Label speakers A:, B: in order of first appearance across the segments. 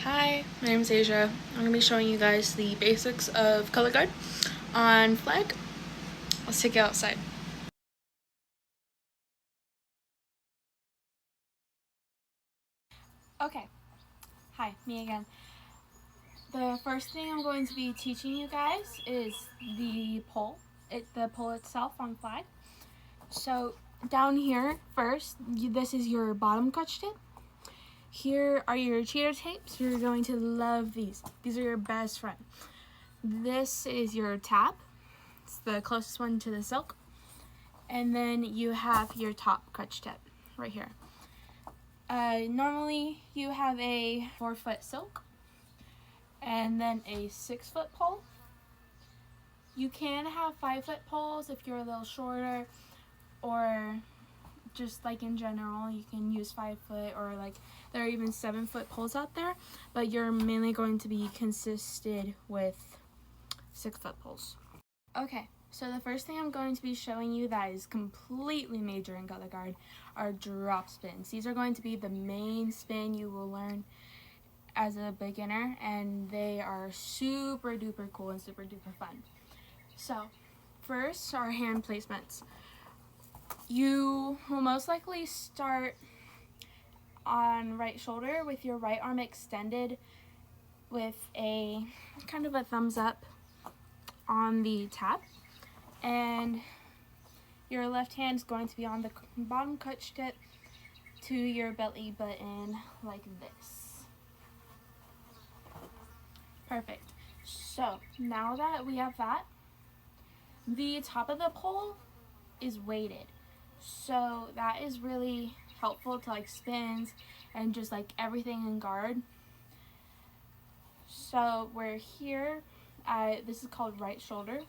A: Hi, my name is Asia. I'm going to be showing you guys the basics of color guard on flag. Let's take it outside. Okay, hi, me again. The first thing I'm going to be teaching you guys is the pole, the pole itself on flag. So down here first, this is your bottom crutch tip. Here are your cheater tapes. You're going to love these. These are your best friend. This is your tab. It's the closest one to the silk. And then you have your top crutch tip right here. Normally you have a 4-foot silk and then a 6-foot pole. You can have 5-foot poles if you're a little shorter, or just like in general you can use 5-foot, or like there are even 7-foot poles out there, but you're mainly going to be consisted with 6-foot poles. Okay, so the first thing I'm going to be showing you that is completely major in color guard are drop spins. These are going to be the main spin you will learn as a beginner, and they are super duper cool and super duper fun. So first are hand placements. You will most likely start on right shoulder with your right arm extended with a kind of a thumbs up on the tab, and your left hand is going to be on the bottom crutch tip to your belly button like this. Perfect. So now that we have that, the top of the pole is weighted. So that is really helpful to like spins and just like everything in guard. So we're here, this is called right shoulder.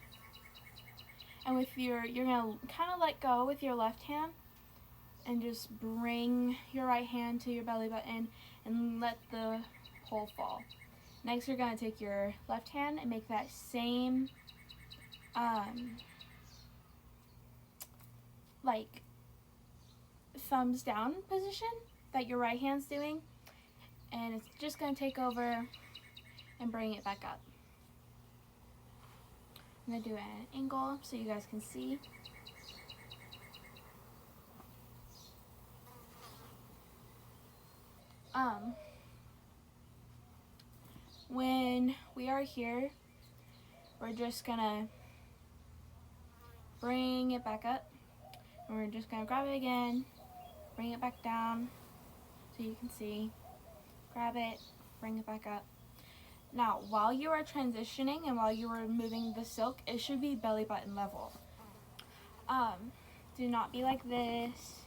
A: And with you're gonna kind of let go with your left hand and just bring your right hand to your belly button and let the pole fall. Next, you're gonna take your left hand and make that same like thumbs down position that your right hand's doing, and it's just gonna take over and bring it back up. I'm gonna do an angle so you guys can see. When we are here, we're just gonna bring it back up, and we're just gonna grab it again, bring it back down so you can see, grab it, bring it back up. Now, while you are transitioning and while you are moving the silk, it should be belly button level. Do not be like this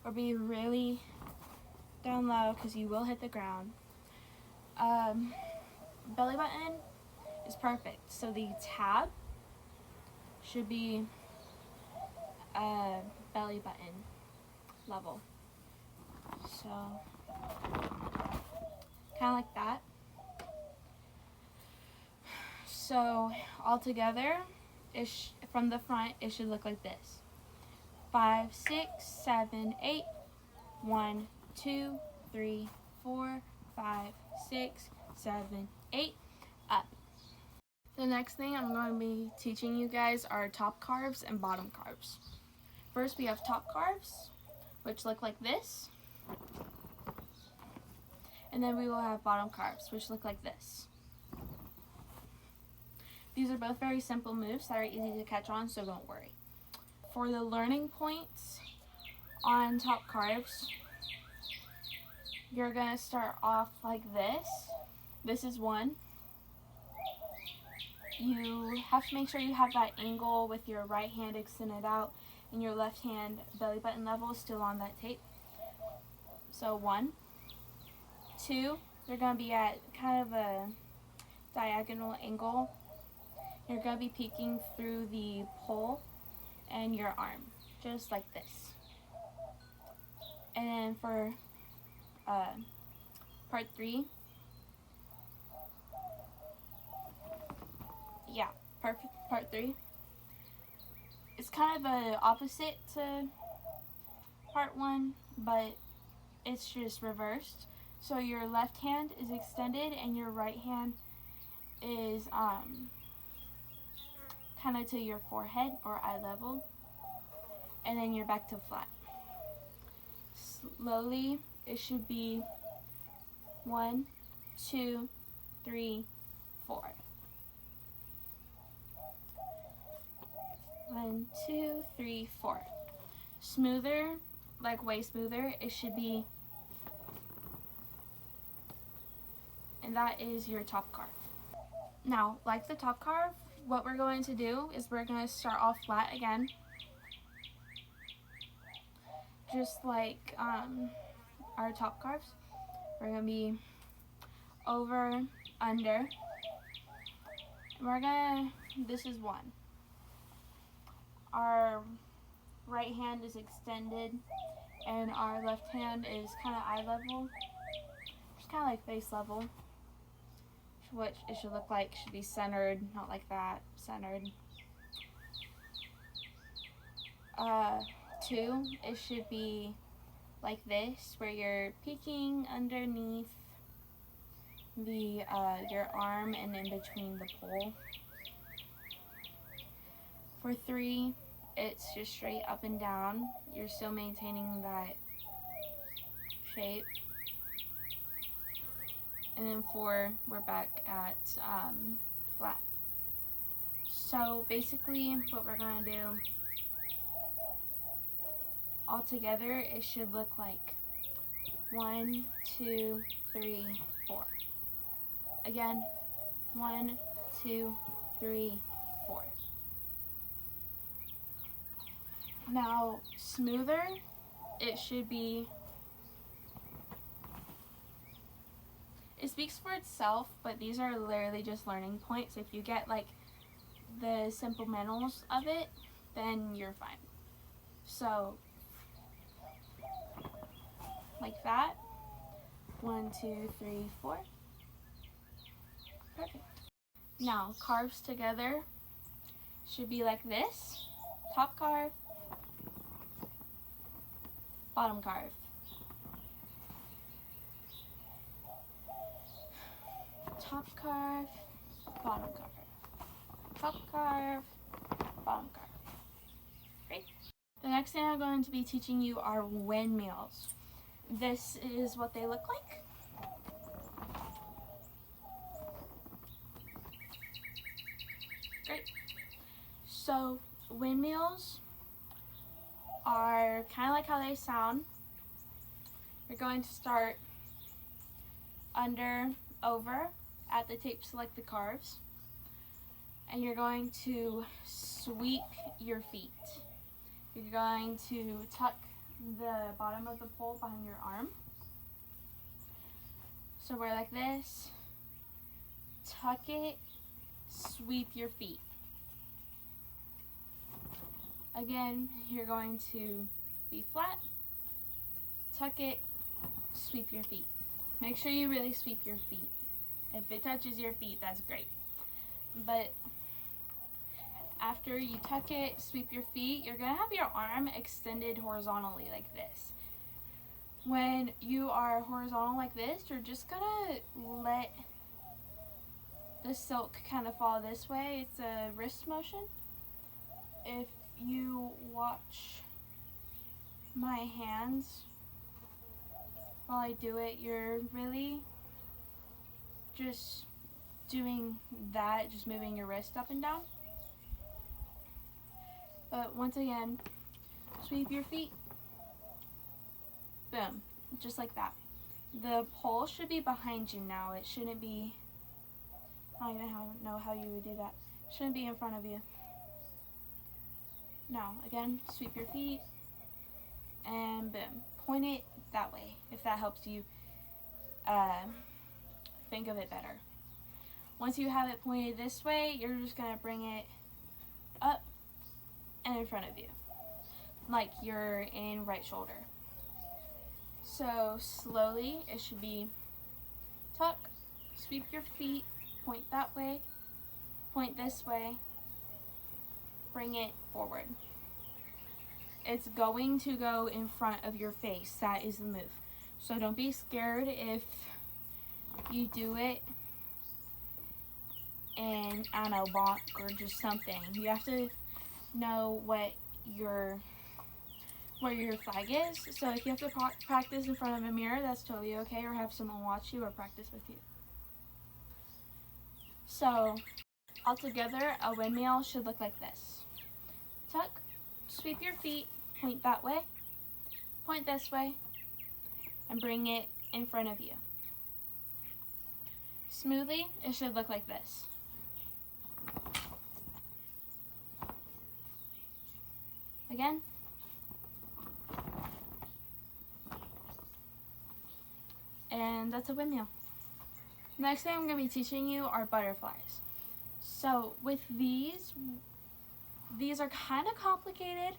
A: or be really down low, because you will hit the ground. Belly button is perfect. So the tab should be belly button level. So kind of like that. So all together, from the front, it should look like this: 5, 6, 7, 8. 1, 2, 3, 4, 5, 6, 7, 8. Up. The next thing I'm going to be teaching you guys are top carves and bottom carves. First, we have top carves, which look like this. And then we will have bottom carves, which look like this. These are both very simple moves that are easy to catch on, so don't worry. For the learning points on top carves, you're going to start off like this. This is one. You have to make sure you have that angle with your right hand extended out and your left hand belly button level still on that tape. So 1, 2, you're going to be at kind of a diagonal angle. You're going to be peeking through the pole and your arm, just like this. And then for part 3, part 3, it's kind of the opposite to part 1, but it's just reversed. So your left hand is extended and your right hand is kind of to your forehead or eye level, and then you're back to flat. Slowly, it should be 1, 2, 3, 4. 1, 2, 3, 4. Smoother, like way smoother, it should be, and that is your top carve. Now, like the top carve, what we're going to do is we're going to start off flat again, just like our top carves. We're going to be over, under, and this is 1. Our right hand is extended and our left hand is kind of eye level, just kind of like face level. What it should look like should be centered, not like that, centered. 2, it should be like this, where you're peeking underneath the your arm and in between the pole. For 3, it's just straight up and down. You're still maintaining that shape. And then 4, we're back at flat. So basically what we're going to do all together, it should look like 1, 2, 3, 4. Again, 1, 2, 3, 4. Now, smoother, it should be, it speaks for itself, but these are literally just learning points. If you get like the simple mentals of it, then you're fine. So, like that. 1, 2, 3, 4. Perfect. Now, carves together should be like this. Top carve, bottom carve. Top carve, bottom carve. Top carve, bottom carve. Great. The next thing I'm going to be teaching you are windmills. This is what they look like. Great. So windmills are kind of like how they sound. You're going to start under, over, at the tape select the carves, and you're going to sweep your feet. You're going to tuck the bottom of the pole behind your arm. So we're like this, tuck it, sweep your feet. Again, you're going to be flat, tuck it, sweep your feet. Make sure you really sweep your feet. If it touches your feet, that's great. But after you tuck it, sweep your feet, you're going to have your arm extended horizontally like this. When you are horizontal like this, you're just going to let the silk kind of fall this way. It's a wrist motion. If you watch my hands while I do it, you're really just doing that, just moving your wrist up and down. But once again, sweep your feet. Boom. Just like that. The pole should be behind you now. It shouldn't be, I don't even know how you would do that. It shouldn't be in front of you. Now, again, sweep your feet. And boom. Point it that way, if that helps you think of it better. Once you have it pointed this way, you're just going to bring it up and in front of you, like you're in right shoulder. So slowly, it should be tuck, sweep your feet, point that way, point this way, bring it forward. It's going to go in front of your face. That is the move. So don't be scared if you do it and, I don't know, bonk or just something. You have to know where your flag is. So if you have to practice in front of a mirror, that's totally okay, or have someone watch you or practice with you. So altogether, a windmill should look like this. Tuck, sweep your feet, point that way, point this way, and bring it in front of you. Smoothly, it should look like this. Again. And that's a windmill. Next thing I'm going to be teaching you are butterflies. So with these are kind of complicated,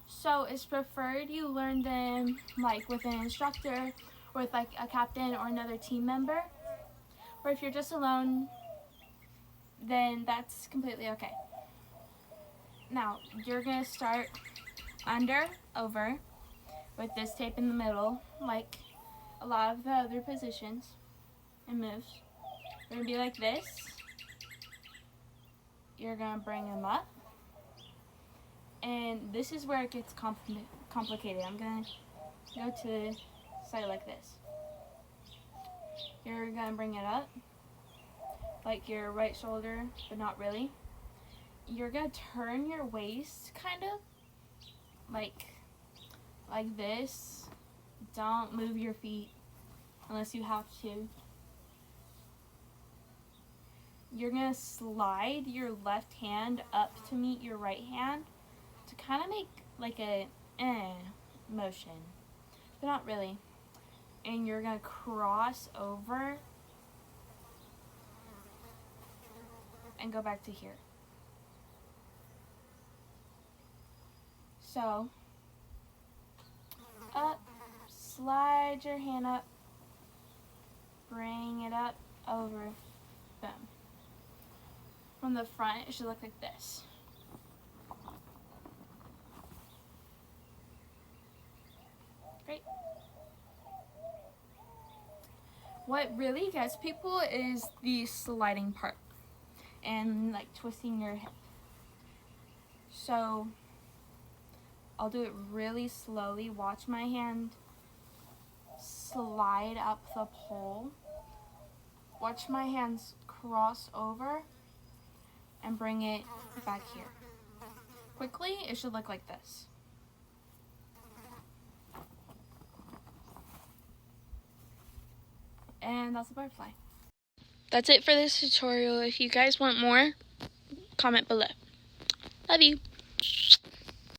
A: so it's preferred you learn them like with an instructor or with like a captain or another team member. Or if you're just alone, then that's completely okay. Now, you're going to start under, over, with this tape in the middle, like a lot of the other positions and moves. They're going to be like this. You're going to bring them up. And this is where it gets complicated. I'm going to go to the side like this. You're going to bring it up, like your right shoulder, but not really. You're going to turn your waist kind of like this. Don't move your feet unless you have to. You're going to slide your left hand up to meet your right hand to kind of make like a motion, but not really. And you're going to cross over and go back to here. So, up, slide your hand up, bring it up, over, boom. From the front, it should look like this. Great. What really gets people is the sliding part and like twisting your hip. So I'll do it really slowly. Watch my hand slide up the pole. Watch my hands cross over and bring it back here. Quickly, it should look like this. And that's a butterfly. That's it for this tutorial. If you guys want more, comment below. Love you.